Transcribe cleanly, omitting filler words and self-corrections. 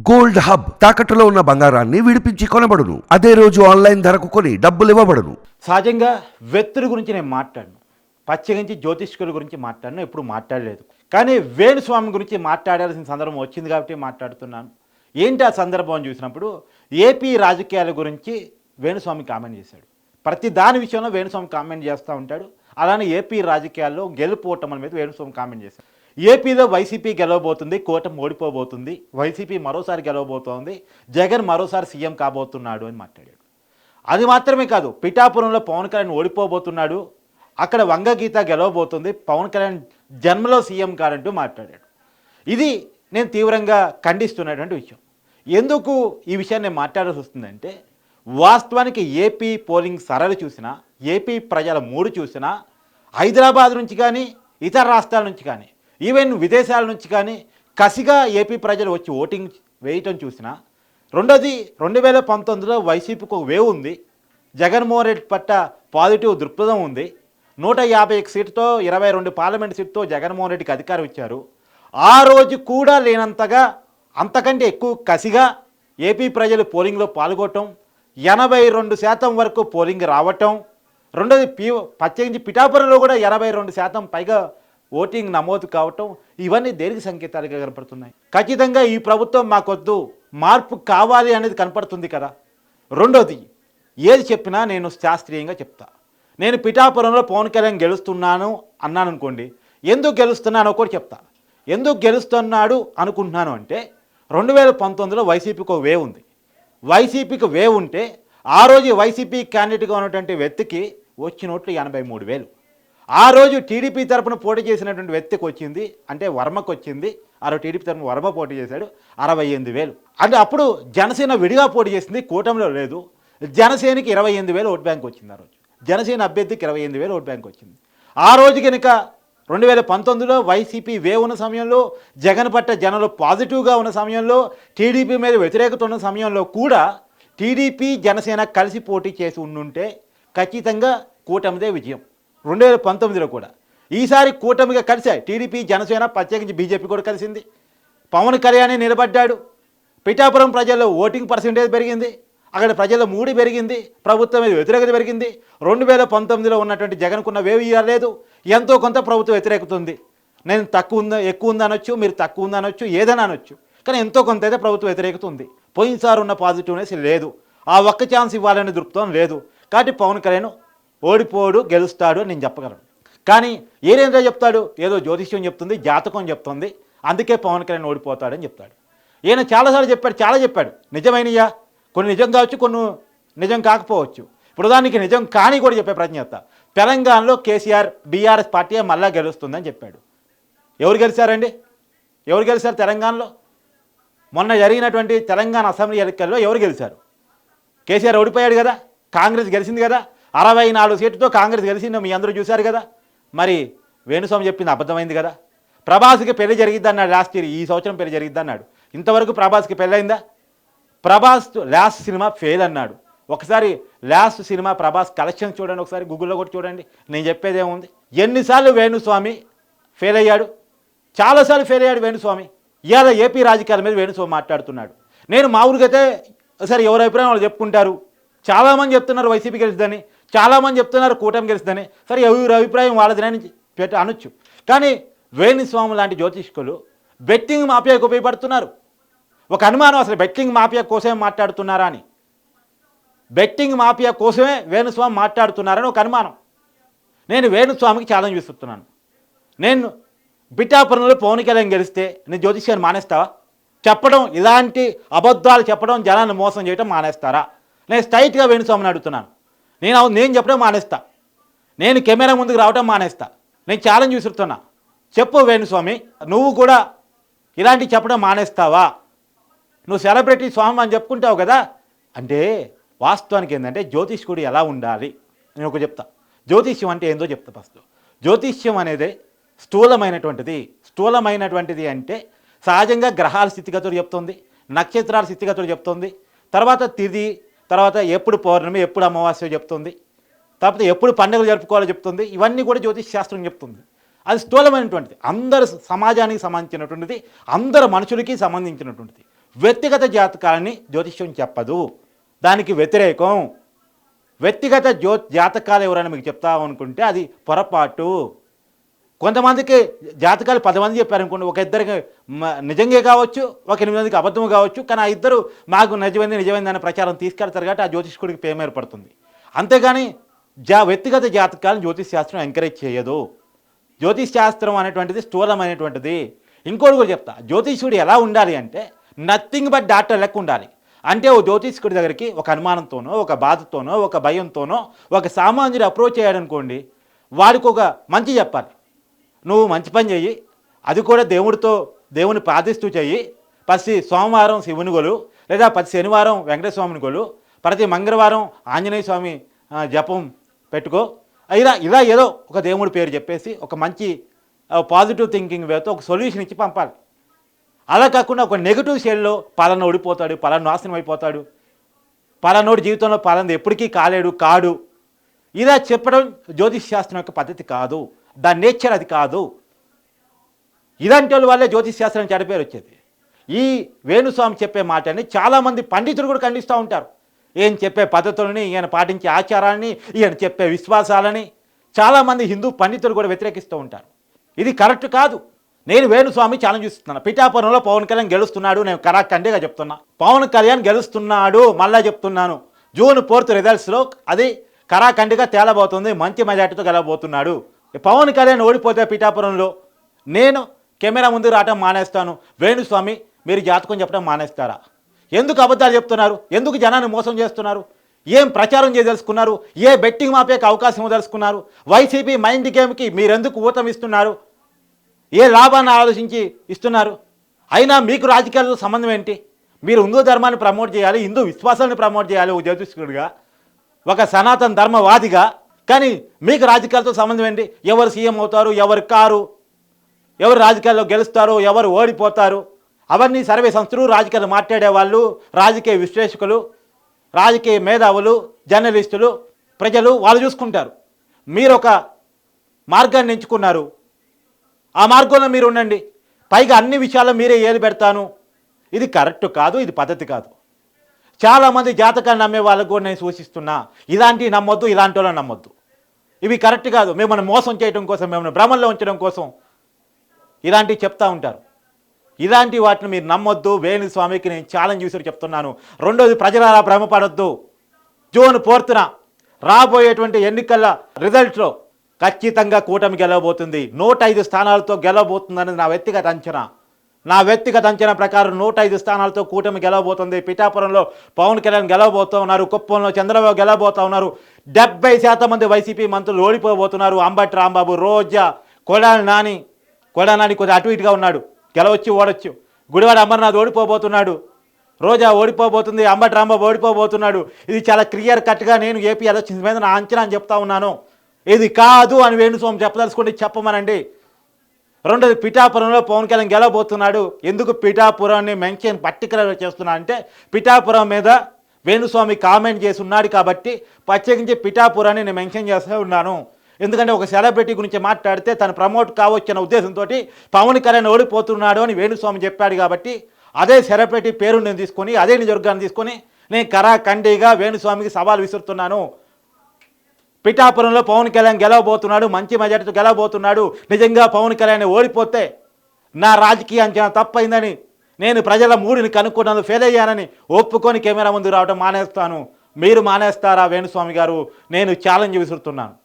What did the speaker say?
Gold hub తాకట్టులో ఉన్న బంగారాన్ని విడిపించి కొనబడును. అదే రోజు ఆన్లైన్ ధరకు కొని డబ్బులు ఇవ్వబడును. సహజంగా వ్యక్తుల గురించి నేను మాట్లాడను, ప్రత్యేకించి జ్యోతిష్కుల గురించి మాట్లాడను, ఎప్పుడు మాట్లాడలేదు. కానీ వేణుస్వామి గురించి మాట్లాడాల్సిన సందర్భం వచ్చింది కాబట్టి మాట్లాడుతున్నాను. ఏంటి ఆ సందర్భం అని చూసినప్పుడు ఏపీ రాజకీయాల గురించి వేణుస్వామి కామెంట్ చేశాడు. ప్రతి దాని విషయంలో వేణుస్వామి కామెంట్ చేస్తూ ఉంటాడు. అలానే ఏపీ రాజకీయాల్లో గెలుపోవటం మీద వేణుస్వామి కామెంట్ చేశాడు. ఏపీలో వైసీపీ గెలవబోతుంది, కూటమి ఓడిపోబోతుంది, వైసీపీ మరోసారి గెలవబోతోంది, జగన్ మరోసారి సీఎం కాబోతున్నాడు అని మాట్లాడాడు. అది మాత్రమే కాదు, పిఠాపురంలో పవన్ కళ్యాణ్ ఓడిపోబోతున్నాడు, అక్కడ వంగగీత గెలవబోతుంది, పవన్ కళ్యాణ్ జన్మలో సీఎం కారంటూ మాట్లాడాడు. ఇది నేను తీవ్రంగా ఖండిస్తున్నటువంటి విషయం. ఎందుకు ఈ విషయాన్ని నేను మాట్లాడాల్సి వస్తుందంటే, వాస్తవానికి ఏపీ పోలింగ్ సరళి చూసినా, ఏపీ ప్రజల మూడు చూసినా, హైదరాబాద్ నుంచి కానీ ఇతర రాష్ట్రాల నుంచి కానీ ఈవెన్ విదేశాల నుంచి కానీ కసిగా ఏపీ ప్రజలు వచ్చి ఓటింగ్ వేయటం చూసినా, రెండోది 2019లో వైసీపీకి ఒక వేవ్ ఉంది, జగన్మోహన్ రెడ్డి పట్ల పాజిటివ్ దృక్పథం ఉంది, 151 సీటుతో 22 పార్లమెంట్ సీటుతో జగన్మోహన్ రెడ్డికి అధికారం ఇచ్చారు. ఆ రోజు కూడా లేనంతగా అంతకంటే ఎక్కువ కసిగా ఏపీ ప్రజలు పోలింగ్లో పాల్గొనటం, 82% వరకు పోలింగ్ రావటం, రెండోది ప్రత్యేకించి పిఠాపురంలో కూడా 82% పైగా ఓటింగ్ నమోదు కావటం, ఇవన్నీ దేనికి సంకేతాలుగా కనపడుతున్నాయి. ఖచ్చితంగా ఈ ప్రభుత్వం మాకొద్దు, మార్పు కావాలి అనేది కనపడుతుంది కదా. రెండోది, ఏది చెప్పినా నేను శాస్త్రీయంగా చెప్తా. నేను పిఠాపురంలో పవన్ కళ్యాణ్ గెలుస్తున్నాను అన్నాను అనుకోండి, ఎందుకు గెలుస్తున్నానో కూడా చెప్తా. ఎందుకు గెలుస్తున్నాడు అనుకుంటున్నాను అంటే, 2019లో వైసీపీకి ఒక వేవ్ ఉంది. వైసీపీకి వేవ్ ఉంటే ఆ రోజు వైసీపీ క్యాండిడేట్గా ఉన్నటువంటి వ్యక్తికి వచ్చిన ఓట్లు 83,000. ఆ రోజు టీడీపీ తరపున పోటీ చేసినటువంటి వ్యక్తికి వచ్చింది, అంటే వర్మకు వచ్చింది, ఆ రోజు టీడీపీ తరపున వర్మ పోటీ చేశాడు, 68,000. అంటే అప్పుడు జనసేన విడిగా పోటీ చేసింది, కూటమిలో లేదు. జనసేనకి 28,000 ఓట్ బ్యాంక్ వచ్చింది. ఆ రోజు జనసేన అభ్యర్థికి 28,000 ఓట్ బ్యాంక్ వచ్చింది. ఆ రోజు కనుక 2019లో వైసీపీ వేవ్ ఉన్న సమయంలో, జగన్ పట్ల జనంలో పాజిటివ్గా ఉన్న సమయంలో, టీడీపీ మీద వ్యతిరేకత ఉన్న సమయంలో కూడా టీడీపీ జనసేన కలిసి పోటీ చేసి ఉండుంటే ఖచ్చితంగా కూటమిదే విజయం. 2019లో కూడా ఈసారి కూటమిగా కలిశాయి టీడీపీ, జనసేన, ప్రత్యేకించి బీజేపీ కూడా కలిసింది. పవన్ కళ్యాణ్ నిలబడ్డాడు. పిఠాపురం ప్రజల్లో ఓటింగ్ పర్సెంటేజ్ పెరిగింది, అక్కడ ప్రజల మూడి పెరిగింది, ప్రభుత్వం మీద వ్యతిరేకత పెరిగింది. 2019లో ఉన్నటువంటి జగన్కున్న వేవ్ ఇవ్వలేదు, ఎంతో కొంత ప్రభుత్వ వ్యతిరేకత ఉంది. నేను తక్కువ ఉందా ఎక్కువ ఉందనొచ్చు, మీరు తక్కువ ఉందనొచ్చు, ఏదైనా అనొచ్చు, కానీ ఎంతో కొంత అయితే ప్రభుత్వ వ్యతిరేకత ఉంది. పోయినసారి ఉన్న పాజిటివ్నెస్ లేదు, ఆ ఒక్క ఛాన్స్ ఇవ్వాలనే దృక్పథం లేదు. కాబట్టి పవన్ కళ్యాణ్ ఓడిపోడు, గెలుస్తాడు అని నేను చెప్పగలను. కానీ ఏదేంటో చెప్తాడు, ఏదో జ్యోతిష్యం చెప్తుంది, జాతకం చెప్తుంది, అందుకే పవన్ కళ్యాణ్ ఓడిపోతాడని చెప్తాడు. ఈయన చాలాసార్లు చెప్పాడు, చాలా చెప్పాడు. నిజమైనయా? కొన్ని నిజం కావచ్చు, కొన్ని నిజం కాకపోవచ్చు. ఇప్పుడు దానికి నిజం కానీ కూడా చెప్పే ప్రయత్నం చేస్తా. తెలంగాణలో కేసీఆర్ బీఆర్ఎస్ పార్టీ మళ్ళా గెలుస్తుందని చెప్పాడు. ఎవరు గెలిచారండి? ఎవరు గెలిచారు తెలంగాణలో? మొన్న జరిగినటువంటి తెలంగాణ అసెంబ్లీ ఎన్నికల్లో ఎవరు గెలిచారు? కేసీఆర్ ఓడిపోయాడు కదా, కాంగ్రెస్ గెలిచింది కదా, 64 సీట్లతో కాంగ్రెస్ గెలిచిందో మీ అందరూ చూశారు కదా. మరి వేణుస్వామి చెప్పింది అబద్ధమైంది కదా. ప్రభాస్కి పెళ్లి జరిగిద్ది అన్నాడు లాస్ట్ ఇయర్, ఈ సంవత్సరం పెళ్లి జరిగిద్ది అన్నాడు. ఇంతవరకు ప్రభాస్కి పెళ్ళయిందా? ప్రభాస్ లాస్ట్ సినిమా ఫెయిల్ అన్నాడు. ఒకసారి లాస్ట్ సినిమా ప్రభాస్ కలెక్షన్స్ చూడండి, ఒకసారి గూగుల్లో కూడా చూడండి. నేను చెప్పేది ఏముంది? ఎన్నిసార్లు వేణుస్వామి ఫెయిల్ అయ్యాడు? చాలాసార్లు ఫెయిల్ అయ్యాడు వేణుస్వామి. ఇవాళ ఏపీ రాజకీయాల మీద వేణుస్వామి మాట్లాడుతున్నాడు. నేను మా ఊరికైతే సరే ఎవరి అభిప్రాయం వాళ్ళు చెప్పుకుంటారు. చాలామంది చెప్తున్నారు వైసీపీ గెలిచిందని, చాలామంది చెప్తున్నారు కూటమి గెలిచిందని. సరే ఎవరి అభిప్రాయం వాళ్ళదని అనొచ్చు. కానీ వేణుస్వామి లాంటి జ్యోతిష్కులు బెట్టింగ్ మాఫియాకు ఉపయోగపడుతున్నారు. ఒక అనుమానం, అసలు బెట్టింగ్ మాఫియా కోసమే మాట్లాడుతున్నారా అని. బెట్టింగ్ మాఫియా కోసమే వేణుస్వామి మాట్లాడుతున్నారని ఒక అనుమానం. నేను వేణుస్వామికి ఛాలెంజ్ విస్తున్నాను. నేను పిఠాపురంలో పవన్ కళ్యాణ్ గెలిస్తే నేను జ్యోతిష్యాన్ని మానేస్తావా? చెప్పడం, ఇలాంటి అబద్ధాలు చెప్పడం, జనాన్ని మోసం చేయడం మానేస్తారా? నేను స్ట్రైట్గా వేణుస్వామిని అడుగుతున్నాను. నేను చెప్పడం మానేస్తా, నేను కెమెరా ముందుకు రావడం మానేస్తా. నేను ఛాలెంజ్ విసురుతున్నా. చెప్పు వేణుస్వామి, నువ్వు కూడా ఇలాంటివి చెప్పడం మానేస్తావా? నువ్వు సెలబ్రిటీ స్వామి అని చెప్పుకుంటావు కదా. అంటే వాస్తవానికి ఏంటంటే జ్యోతిష్కుడు ఎలా ఉండాలి నేను ఒక చెప్తా. జ్యోతిష్యం అంటే ఏందో చెప్తా. ఫస్ట్ జ్యోతిష్యం అనేది స్థూలమైనటువంటిది అంటే సహజంగా గ్రహాల స్థితిగతులు చెప్తుంది, నక్షత్రాల స్థితిగతులు చెప్తుంది, తర్వాత తిథి, తర్వాత ఎప్పుడు పౌర్ణమి, ఎప్పుడు అమావాస్య చెప్తుంది, తర్వాత ఎప్పుడు పండుగలు జరుపుకోవాలో చెప్తుంది. ఇవన్నీ కూడా జ్యోతిష్ శాస్త్రం చెప్తుంది. అది స్థూలమైనటువంటిది, అందరు సమాజానికి సంబంధించినటువంటిది, అందరు మనుషులకి సంబంధించినటువంటిది. వ్యక్తిగత జాతకాలని జ్యోతిష్యం చెప్పదు, దానికి వ్యతిరేకం. వ్యక్తిగత జాతకాలు ఎవరైనా మీకు చెప్తాం అనుకుంటే అది పొరపాటు. కొంతమందికి జాతకాలు 10 మంది చెప్పారనుకోండి, ఒక ఇద్దరికి నిజంగా కావచ్చు, ఒక 8 మందికి అబద్ధం కావచ్చు, కానీ ఆ ఇద్దరు మాకు నిజమైంది అనే ప్రచారం తీసుకెళ్తారు కాబట్టి ఆ జ్యోతిష్కుడికి పేరు ఏర్పడుతుంది. అంతేగాని వ్యక్తిగత జాతకాలను జ్యోతిష్ శాస్త్రం ఎంకరేజ్ చేయదు. జ్యోతిష్ శాస్త్రం అనేటువంటిది స్థూలమైనటువంటిది. ఇంకోటి కూడా చెప్తా, జ్యోతిష్యుడు ఎలా ఉండాలి అంటే నథింగ్ బట్ డాక్టర్ లెక్క ఉండాలి. అంటే ఓ జ్యోతిష్కుడి దగ్గరికి ఒక అనుమానంతోనో, ఒక బాధతోనో, ఒక భయంతోనో ఒక సామాన్యుడు అప్రోచ్ అయ్యాడనుకోండి, వాడికి ఒక మంచి చెప్పాలి. నువ్వు మంచి పని చెయ్యి, అది కూడా దేవుని ప్రార్థిస్తూ చెయ్యి. ప్రతి సోమవారం శివుని కొలు, లేదా ప్రతి శనివారం వెంకటేశ్వర స్వామిని కొలు, ప్రతి మంగళవారం ఆంజనేయ స్వామి జపం పెట్టుకో. ఇలా ఏదో ఒక దేవుడి పేరు చెప్పేసి ఒక మంచి పాజిటివ్ థింకింగ్ వేతో ఒక సొల్యూషన్ ఇచ్చి పంపాలి. అలా కాకుండా ఒక నెగిటివ్ షేడ్లో పలానా ఓడిపోతాడు, పలానా నాశనం అయిపోతాడు, పలానోడి జీవితంలో పలానది ఎప్పటికీ కాడు, ఇలా చెప్పడం జ్యోతిష్ శాస్త్రం యొక్క పద్ధతి కాదు, దాని నేచర్ అది కాదు. ఇలాంటి వాళ్ళ వల్లే జ్యోతిష్ శాస్త్రం చెడపేరు వచ్చేది. ఈ వేణుస్వామి చెప్పే మాటని చాలామంది పండితులు కూడా ఖండిస్తూ ఉంటారు. ఈయన చెప్పే పద్ధతులని, ఈయన పాటించే ఆచారాన్ని, ఈయన చెప్పే విశ్వాసాలని చాలామంది హిందూ పండితులు కూడా వ్యతిరేకిస్తూ ఉంటారు. ఇది కరెక్ట్ కాదు. నేను వేణుస్వామి ఛాలెంజ్ ఇస్తున్నాను. పిఠాపురంలో పవన్ కళ్యాణ్ గెలుస్తున్నాడు, నేను కరాఖండిగా చెప్తున్నా. పవన్ కళ్యాణ్ గెలుస్తున్నాడు, మళ్ళా చెప్తున్నాను. జూన్ 4 రిజల్ట్స్లో అది కరాఖండిగా తేలబోతుంది, మంచి మెజార్టీతో గెలవబోతున్నాడు. పవన్ కళ్యాణ్ ఓడిపోతే పిఠాపురంలో నేను కెమెరా ముందు రావటం మానేస్తాను. వేణుస్వామి మీరు జాతకం చెప్పడం మానేస్తారా? ఎందుకు అబద్ధాలు చెప్తున్నారు? ఎందుకు జనాన్ని మోసం చేస్తున్నారు? ఏం ప్రచారం చేయదలుచుకున్నారు? ఏ బెట్టింగ్ మాపేకి అవకాశం ఇవ్వదలుచుకున్నారు? వైసీపీ మైండ్ గేమ్కి మీరెందుకు ఊతం ఇస్తున్నారు? ఏ లాభాన్ని ఆలోచించి ఇస్తున్నారు? అయినా మీకు రాజకీయాలతో సంబంధం ఏంటి? మీరు హిందూ ధర్మాన్ని ప్రమోట్ చేయాలి, హిందూ విశ్వాసాన్ని ప్రమోట్ చేయాలి ఒక జ్యోతిష్కుడిగా, ఒక సనాతన ధర్మవాదిగా. కానీ మీకు రాజకీయాలతో సంబంధం ఏంటి? ఎవరు సీఎం అవుతారు, ఎవరు కారు, ఎవరు రాజకీయాల్లో గెలుస్తారు, ఎవరు ఓడిపోతారు, అవన్నీ సర్వే సంస్థలు, రాజకీయాలు మాట్లాడే వాళ్ళు, రాజకీయ విశ్లేషకులు, రాజకీయ మేధావులు, జర్నలిస్టులు, ప్రజలు వాళ్ళు చూసుకుంటారు. మీరు ఒక మార్గాన్ని ఎంచుకున్నారు, ఆ మార్గంలో మీరు ఉండండి. పైగా అన్ని విషయాల్లో మీరే ఏలు పెడతాను, ఇది కరెక్ట్ కాదు, ఇది పద్ధతి కాదు. చాలామంది జాతకాన్ని నమ్మే వాళ్ళకు కూడా నేను సూచిస్తున్నా, ఇలాంటివి నమ్మొద్దు, ఇలాంటి వాళ్ళని నమ్మొద్దు. ఇవి కరెక్ట్ కాదు. మిమ్మల్ని మోసం చేయడం కోసం, మిమ్మల్ని భ్రమంలో ఉంచడం కోసం ఇలాంటివి చెప్తూ ఉంటారు. ఇలాంటి వాటిని మీరు నమ్మొద్దు. వేణుస్వామికి నేను ఛాలెంజ్ చేసి చెప్తున్నాను. రెండోది, ప్రజలారా భ్రమపడొద్దు. జూన్ 4న రాబోయేటువంటి ఎన్నికల రిజల్ట్స్లో ఖచ్చితంగా కూటమి గెలవబోతుంది. 105 స్థానాలతో గెలవబోతుందనేది నా వ్యక్తిగత అంచనా ప్రకారం 105 స్థానాలతో కూటమి గెలవబోతుంది. పిఠాపురంలో పవన్ కళ్యాణ్ గెలవబోతూ ఉన్నారు, కుప్పంలో చంద్రబాబు గెలవబోతూ ఉన్నారు, 70% మంది వైసీపీ మంత్రులు ఓడిపోబోతున్నారు. అంబటి రాంబాబు, రోజా, కొడాలి నాని కొద్దిగా అటు ఇటుగా ఉన్నాడు, గెలవచ్చు ఓడొచ్చు. గుడివాడ అమర్నాథ్ ఓడిపోబోతున్నాడు, రోజా ఓడిపోబోతుంది, అంబటి రాంబాబు ఓడిపోబోతున్నాడు. ఇది చాలా క్లియర్ కట్గా నేను ఏపీ ఎలక్షన్స్ మీద నా అంచనా అని చెప్తా ఉన్నాను. ఇది కాదు అని వేణుస్వామి చెప్పదలుచుకుంటే చెప్పమనండి. రెండోది, పిఠాపురంలో పవన్ కళ్యాణ్ గెలవబోతున్నాడు. ఎందుకు పిఠాపురాన్ని మెన్షన్ పర్టికులర్గా చేస్తున్నా అంటే, పిఠాపురం మీద వేణుస్వామి కామెంట్ చేసి ఉన్నాడు కాబట్టి ప్రత్యేకించి పిఠాపురాన్ని నేను మెన్షన్ చేస్తూ ఉన్నాను. ఎందుకంటే ఒక సెలబ్రిటీ గురించి మాట్లాడితే తను ప్రమోట్ కావచ్చన్న ఉద్దేశంతో పవన్ కళ్యాణ్ ఓడిపోతున్నాడు అని వేణుస్వామి చెప్పాడు కాబట్టి అదే సెలబ్రిటీ పేరు నేను తీసుకొని, అదే నిజవర్గాన్ని తీసుకొని నేను కరాఖండిగా వేణుస్వామికి సవాల్ విసురుతున్నాను. పిఠాపురంలో పవన్ కళ్యాణ్ గెలవబోతున్నాడు, మంచి మెజార్టీతో గెలవబోతున్నాడు. నిజంగా పవన్ కళ్యాణ్ ఓడిపోతే నా రాజకీయ అంచనా తప్పైందని, నేను ప్రజల మూడిని కనుక్కున్నందుకు ఫెయిల్ అయ్యానని ఒప్పుకొని కెమెరా ముందు రావడం మానేస్తాను. మీరు మానేస్తారా వేణుస్వామి గారు? నేను ఛాలెంజ్ విసురుతున్నాను.